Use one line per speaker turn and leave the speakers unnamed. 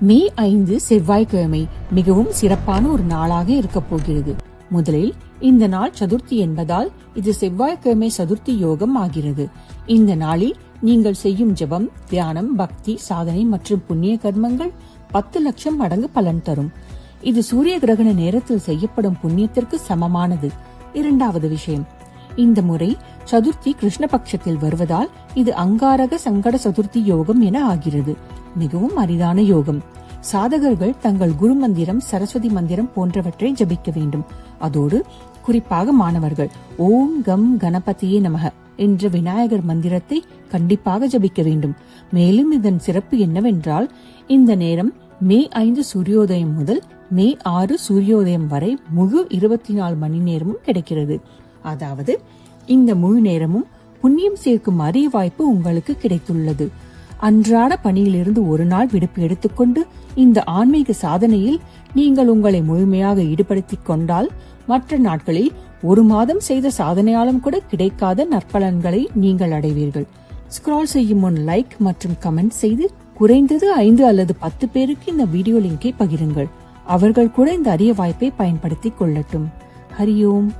மே 5 செவ்வாய்க்கிழமை மிகவும் சிறப்பான ஒரு நாளாக இருக்க போகிறது. முதலில் இந்த நாள் சதுர்த்தி என்பதால் இது செவ்வாய்க்கிழமை சதுர்த்தி யோகம் ஆகிறது. இந்த நாளில் நீங்கள் செய்யும் ஜெபம், தியானம், பக்தி, சாதனை மற்றும் புண்ணிய கர்மங்கள் 10 லட்சம் மடங்கு பலன் தரும். இது சூரிய கிரகண நேரத்தில் செய்யப்படும் புண்ணியத்திற்கு சமமானது. இரண்டாவது விஷயம், இந்த முறை சதுர்த்தி கிருஷ்ணபக்ஷத்தில் வருவதால் இது அங்காரக சங்கட சதுர்த்தி யோகம் என ஆகிறது. மிகவும் அரிதான யோகம். சாதகர்கள் தங்கள் குரு மந்திரம், சரஸ்வதி மந்திரம் போன்றவற்றை ஜபிக்க வேண்டும். அதோடு குறிப்பாக மாணவர்கள் ஓம் கம் கணபதியே நமக என்ற விநாயகர் மந்திரத்தை கண்டிப்பாக ஜபிக்க வேண்டும். மேலும் இதன் சிறப்பு என்னவென்றால், இந்த நேரம் மே 5 சூரியோதயம் முதல் மே 6 சூரியோதயம் வரை முழு 24 மணி நேரமும் கிடைக்கிறது. அதாவது இந்த முழு நேரமும் புண்ணியம் சேர்க்கும் அரிய வாய்ப்பு உங்களுக்கு கிடைத்துள்ளது. அன்றாட பணியிலிருந்து ஒரு நாள் விடுப்பு எடுத்துக்கொண்டு இந்த ஆன்மீக சாதனையில் நீங்கள் உங்களை முழுமையாக ஈடுபடுத்திக் கொண்டால் மற்ற நாட்களில் ஒரு மாதம் செய்த சாதனையாலும் கூட கிடைக்காத நற்பலன்களை நீங்கள் அடைவீர்கள். ஸ்க்ரால் செய்யும் முன் லைக் மற்றும் கமெண்ட் செய்து குறைந்தது 5 அல்லது 10 பேருக்கு இந்த வீடியோ லிங்கை பகிருங்கள். அவர்கள் கூட இந்த அரிய வாய்ப்பை பயன்படுத்திக் கொள்ளட்டும். ஹரி ஓம்.